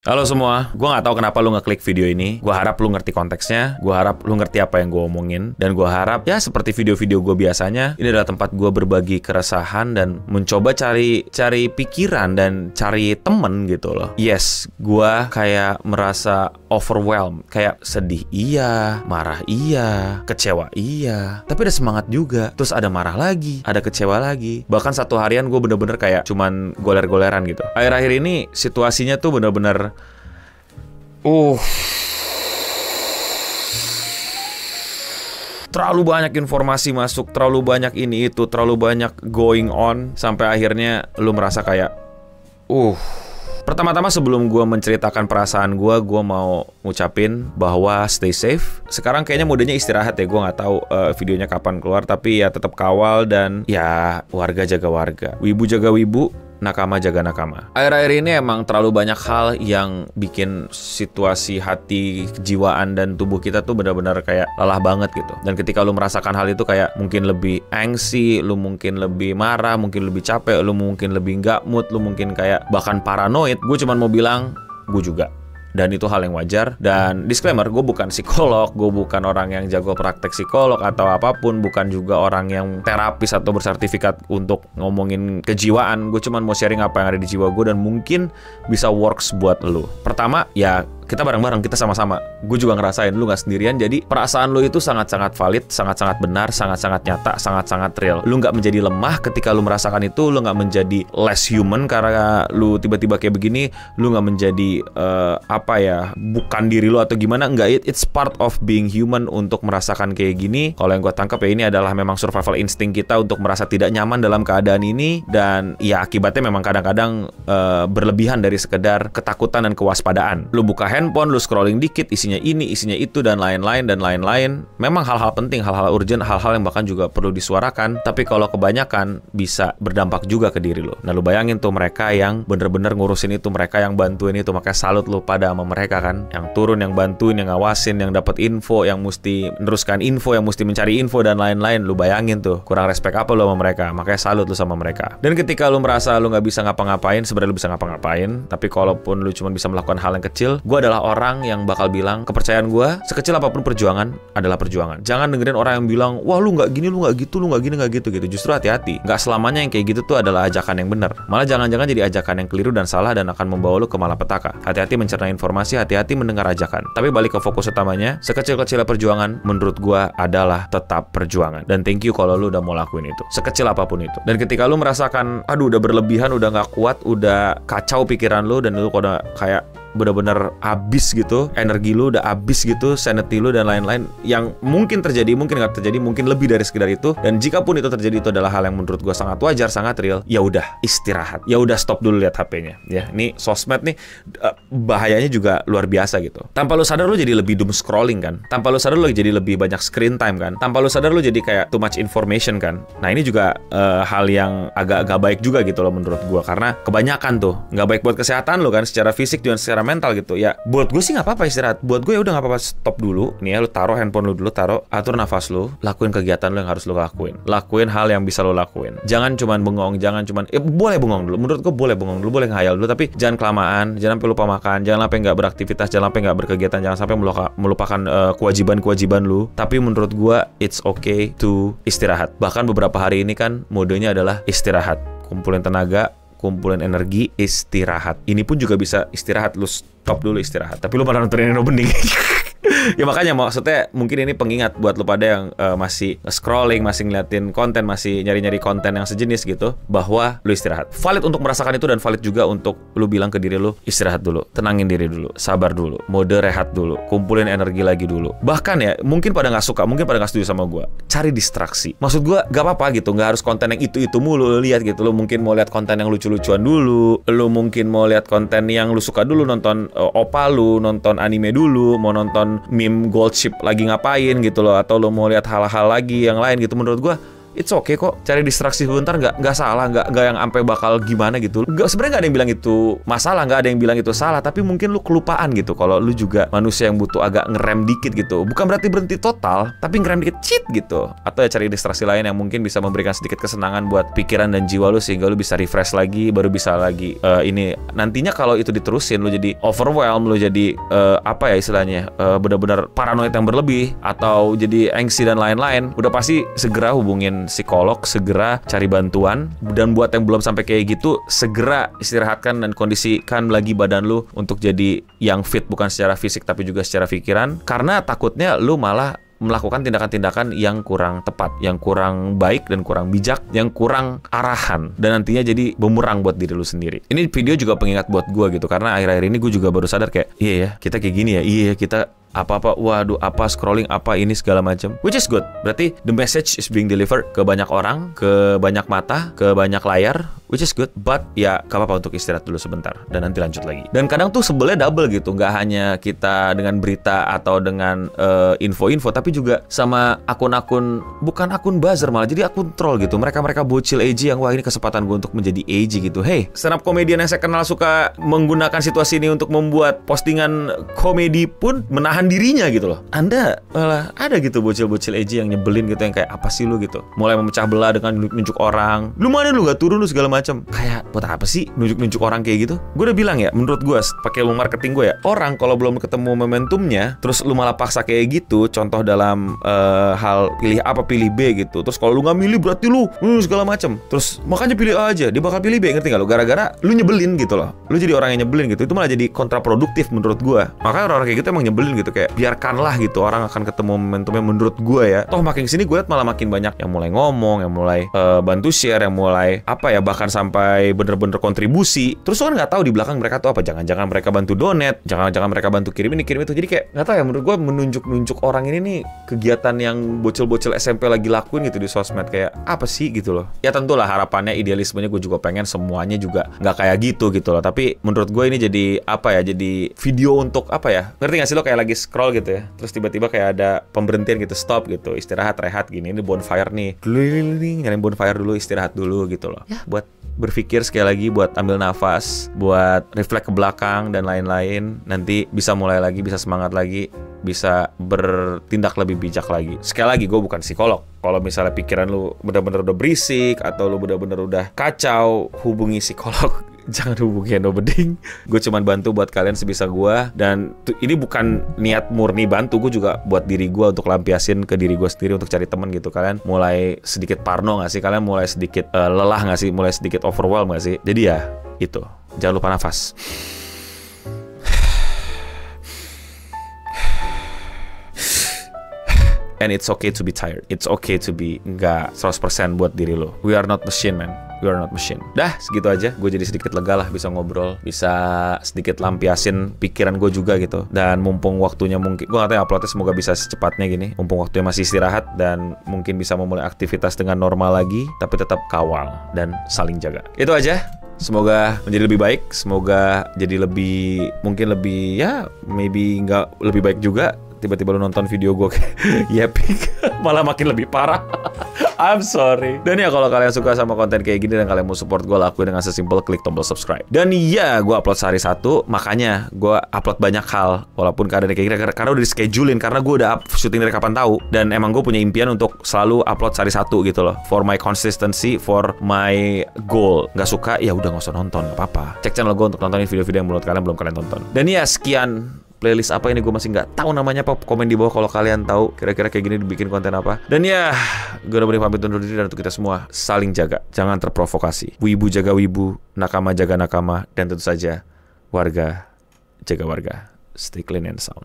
Halo semua, gue nggak tahu kenapa lu ngeklik video ini. Gue harap lu ngerti konteksnya, gue harap lu ngerti apa yang gue omongin, dan gue harap ya seperti video-video gue biasanya, ini adalah tempat gue berbagi keresahan dan mencoba cari pikiran dan cari temen gitu loh. Yes, gue kayak merasa overwhelmed, kayak sedih iya, marah iya, kecewa iya, tapi ada semangat juga, terus ada marah lagi, ada kecewa lagi. Bahkan satu harian gue bener-bener kayak cuman goler-goleran gitu. Akhir-akhir ini situasinya tuh bener-bener terlalu banyak informasi masuk, terlalu banyak ini itu, terlalu banyak going on, sampai akhirnya lu merasa kayak Pertama-tama sebelum gue menceritakan perasaan gue mau ngucapin bahwa stay safe. Sekarang kayaknya modenya istirahat ya, gue nggak tahu videonya kapan keluar, tapi ya tetap kawal dan ya warga jaga warga, wibu jaga wibu, nakama jaga nakama. Akhir-akhir ini emang terlalu banyak hal yang bikin situasi hati, kejiwaan, dan tubuh kita tuh benar-benar kayak lelah banget gitu. Dan ketika lu merasakan hal itu kayak mungkin lebih anxiety, lu mungkin lebih marah, mungkin lebih capek, lu mungkin lebih nggak mood, lu mungkin kayak bahkan paranoid. Gue cuman mau bilang, gue juga. Dan itu hal yang wajar. Dan disclaimer, gue bukan psikolog, gue bukan orang yang jago praktek psikolog atau apapun, bukan juga orang yang terapis atau bersertifikat untuk ngomongin kejiwaan. Gue cuman mau sharing apa yang ada di jiwa gue dan mungkin bisa works buat lo. Pertama, ya kita bareng-bareng, kita sama-sama. Gue juga ngerasain, lu gak sendirian. Jadi perasaan lu itu sangat-sangat valid, sangat-sangat benar, sangat-sangat nyata, sangat-sangat real. Lu gak menjadi lemah ketika lu merasakan itu. Lu gak menjadi less human karena lu tiba-tiba kayak begini. Lu gak menjadi bukan diri lu atau gimana. Enggak, it's part of being human untuk merasakan kayak gini. Kalau yang gue tangkap ya, ini adalah memang survival instinct kita untuk merasa tidak nyaman dalam keadaan ini. Dan ya akibatnya memang kadang-kadang berlebihan dari sekedar ketakutan dan kewaspadaan. Lu buka handphone, lu scrolling dikit, isinya ini, isinya itu, dan lain-lain, dan lain-lain. Memang hal-hal penting, hal-hal urgent, hal-hal yang bahkan juga perlu disuarakan. Tapi kalau kebanyakan, bisa berdampak juga ke diri lo. Nah, lu bayangin tuh mereka yang bener-bener ngurusin itu, mereka yang bantuin itu, makanya salut lu pada sama mereka kan. Yang turun, yang bantuin, yang ngawasin, yang dapat info, yang mesti meneruskan info, yang mesti mencari info, dan lain-lain. Lu bayangin tuh, kurang respect apa lu sama mereka. Makanya salut lu sama mereka. Dan ketika lu merasa lu nggak bisa ngapa-ngapain, sebenarnya lu bisa ngapa-ngapain. Tapi kalaupun lu cuma bisa melakukan hal yang kecil, gue adalah orang yang bakal bilang, kepercayaan gue, sekecil apapun perjuangan adalah perjuangan. Jangan dengerin orang yang bilang, wah lu nggak gini, lu nggak gitu, lu nggak gini, nggak gitu. Justru hati-hati. Nggak selamanya yang kayak gitu tuh adalah ajakan yang benar. Malah jangan-jangan jadi ajakan yang keliru dan salah dan akan membawa lu ke malapetaka. Hati-hati mencerna informasi, hati-hati mendengar ajakan. Tapi balik ke fokus utamanya, sekecil-kecilnya perjuangan menurut gue adalah tetap perjuangan. Dan thank you kalau lu udah mau lakuin itu. Sekecil apapun itu. Dan ketika lu merasakan, aduh udah berlebihan, udah nggak kuat, udah kacau pikiran lu, dan lu udah kayak bener-bener habis gitu, energi lu udah habis gitu, sanity lu dan lain-lain, yang mungkin terjadi, mungkin nggak terjadi, mungkin lebih dari sekedar itu. Dan jika pun itu terjadi, itu adalah hal yang menurut gue sangat wajar, sangat real. Ya udah, istirahat. Ya udah, stop dulu lihat HP-nya. Ya, ini sosmed nih bahayanya juga luar biasa gitu. Tanpa lu sadar lu jadi lebih doom scrolling kan. Tanpa lu sadar lu jadi lebih banyak screen time kan. Tanpa lu sadar lu jadi kayak too much information kan. Nah, ini juga hal yang agak baik juga gitu loh menurut gue, karena kebanyakan tuh nggak baik buat kesehatan lu kan, secara fisik dan secara mental gitu. Ya buat gue sih nggak apa-apa istirahat. Buat gue ya udah nggak apa-apa, stop dulu. Nih ya, lu taruh handphone lu dulu, atur nafas lu, lakuin kegiatan lu yang harus lu lakuin, lakuin hal yang bisa lu lakuin. Jangan cuman bengong, jangan cuman boleh bengong dulu. Menurut gue boleh bengong dulu, boleh ngayal dulu, tapi jangan kelamaan, jangan sampai lupa makan, jangan sampai nggak beraktivitas, jangan sampai nggak berkegiatan, jangan sampai melupakan kewajiban-kewajiban lu. Tapi menurut gue it's okay to istirahat. Bahkan beberapa hari ini kan modenya adalah istirahat, kumpulin tenaga, kumpulin energi, istirahat. Ini pun juga bisa istirahat, lu stop dulu istirahat. Tapi lu pada nontonin opening. Ya makanya maksudnya mungkin ini pengingat buat lu pada yang masih scrolling, masih ngeliatin konten, masih nyari-nyari konten yang sejenis gitu, bahwa lu istirahat. Valid untuk merasakan itu dan valid juga untuk lu bilang ke diri lu, istirahat dulu, tenangin diri dulu, sabar dulu, mode rehat dulu, kumpulin energi lagi dulu. Bahkan ya, mungkin pada nggak suka, mungkin pada nggak setuju sama gue, cari distraksi. Maksud gue gak apa-apa gitu, nggak harus konten yang itu mulu lu lihat gitu. Lu mungkin mau lihat konten yang lucu-lucuan dulu, lu mungkin mau lihat konten yang lu suka dulu, nonton opa lu, nonton anime dulu, mau nonton meme gold ship lagi ngapain gitu loh, atau lo mau lihat hal-hal lagi yang lain gitu. Menurut gue it's okay kok. Cari distraksi sebentar nggak salah, nggak yang sampai bakal gimana gitu. Sebenarnya nggak ada yang bilang itu masalah, nggak ada yang bilang itu salah, tapi mungkin lu kelupaan gitu kalau lu juga manusia yang butuh agak ngerem dikit gitu. Bukan berarti berhenti total, tapi ngerem dikit cheat gitu. Atau ya cari distraksi lain yang mungkin bisa memberikan sedikit kesenangan buat pikiran dan jiwa lu, sehingga lu bisa refresh lagi, baru bisa lagi ini nantinya kalau itu diterusin lu jadi overwhelmed, lu jadi apa ya istilahnya, benar-benar paranoid yang berlebih atau jadi anxiety dan lain-lain, udah pasti segera hubungin psikolog, segera cari bantuan. Dan buat yang belum sampai kayak gitu, segera istirahatkan dan kondisikan lagi badan lu untuk jadi yang fit, bukan secara fisik tapi juga secara pikiran, karena takutnya lu malah melakukan tindakan-tindakan yang kurang tepat, yang kurang baik dan kurang bijak, yang kurang arahan, dan nantinya jadi bumerang buat diri lu sendiri. Ini video juga pengingat buat gue gitu, karena akhir-akhir ini gue juga baru sadar kayak, iya ya, kita kayak gini ya, iya ya, kita apa-apa, waduh, apa scrolling, apa ini segala macam. Which is good. Berarti the message is being delivered ke banyak orang, ke banyak mata, ke banyak layar, which is good. But ya gak apa-apa untuk istirahat dulu sebentar dan nanti lanjut lagi. Dan kadang tuh sebelnya double gitu, nggak hanya kita dengan berita atau dengan info-info, tapi juga sama akun-akun, bukan akun buzzer malah, jadi akun troll gitu. Mereka bocil AG yang, wah ini kesempatan gue untuk menjadi AG gitu. Hey, stand up komedian yang saya kenal suka menggunakan situasi ini untuk membuat postingan komedi pun menahan dirinya gitu loh. Anda malah ada gitu bocil-bocil AG yang nyebelin gitu, yang kayak apa sih lu gitu, mulai memecah belah dengan nunjuk orang, lu mana lu gak turun lu segala macam. Kayak buat apa sih nunjuk orang kayak gitu? Gue udah bilang ya, menurut gue pakai ilmu marketing gue ya, orang kalau belum ketemu momentumnya terus lu malah paksa kayak gitu, contoh dalam hal pilih A apa pilih B gitu, terus kalau lu nggak milih berarti lu segala macam, terus makanya pilih A aja, dia bakal pilih B, ngerti gak lu? Gara-gara lu nyebelin gitu loh, lu jadi orang yang nyebelin gitu, itu malah jadi kontraproduktif menurut gue. Makanya orang-orang kayak gitu emang nyebelin gitu, kayak biarkanlah gitu, orang akan ketemu momentumnya menurut gue ya. Toh makin kesini gue liat malah makin banyak yang mulai ngomong, yang mulai bantu share, yang mulai apa ya, bahkan sampai bener-bener kontribusi. Terus kan nggak tahu di belakang mereka tuh apa, jangan-jangan mereka bantu donate, jangan-jangan mereka bantu kirim ini kirim itu. Jadi kayak nggak tahu ya, menurut gue menunjuk orang ini nih kegiatan yang bocil-bocil SMP lagi lakuin gitu di sosmed, kayak apa sih gitu loh. Ya tentulah harapannya, idealismenya gue juga pengen semuanya juga nggak kayak gitu loh. Tapi menurut gue ini jadi apa ya, jadi video untuk apa ya, ngerti nggak sih lo, kayak lagi scroll gitu ya, terus tiba-tiba kayak ada pemberhentian gitu, stop gitu, istirahat, rehat gini, ini bonfire nih, nyalain bonfire dulu, istirahat dulu gitu loh ya, buat berpikir sekali lagi, buat ambil nafas, buat refleks ke belakang dan lain-lain. Nanti bisa mulai lagi, bisa semangat lagi, bisa bertindak lebih bijak lagi. Sekali lagi, gue bukan psikolog. Kalau misalnya pikiran lu benar-benar udah berisik atau lu benar-benar udah kacau, hubungi psikolog. Jangan hubungi Endo Beding. Gue cuman bantu buat kalian sebisa gue. Dan ini bukan niat murni bantu, gue juga buat diri gue, untuk lampiasin ke diri gue sendiri, untuk cari temen gitu. Kalian mulai sedikit parno gak sih? Kalian mulai sedikit lelah gak sih? Mulai sedikit overwhelmed gak sih? Jadi ya itu, jangan lupa nafas. And it's okay to be tired. It's okay to be nggak 100% buat diri lo. We are not machine, man. We are not machine. Dah, segitu aja. Gue jadi sedikit lega lah, bisa ngobrol, bisa sedikit lampiasin pikiran gue juga gitu. Dan mumpung waktunya, mungkin gue nggak tahu ya, uploadnya semoga bisa secepatnya gini. Mumpung waktunya masih istirahat dan mungkin bisa memulai aktivitas dengan normal lagi, tapi tetap kawal dan saling jaga. Itu aja. Semoga menjadi lebih baik, semoga jadi lebih, mungkin lebih ya, maybe nggak lebih baik juga. Tiba-tiba lu nonton video gue kayak yapik, malah makin lebih parah. I'm sorry. Dan ya kalau kalian suka sama konten kayak gini dan kalian mau support gue, lakuin dengan sesimpel klik tombol subscribe. Dan ya, gue upload sehari satu, makanya gue upload banyak hal walaupun keadaannya kayak gini, karena udah di schedulein, karena gue udah syuting dari kapan tahu. Dan emang gue punya impian untuk selalu upload sehari satu gitu loh, for my consistency, for my goal. Gak suka ya udah, gak usah nonton, gak apa-apa. Cek channel gue untuk nontonin video-video yang menurut kalian belum kalian tonton. Dan ya, sekian playlist apa ini, gue masih nggak tahu namanya apa. Komen di bawah kalau kalian tahu kira-kira kayak gini dibikin konten apa. Dan ya, gue udah beri pamit undur diri, dan untuk kita semua saling jaga, jangan terprovokasi. Wibu jaga wibu, nakama jaga nakama, dan tentu saja warga jaga warga. Stay clean and sound.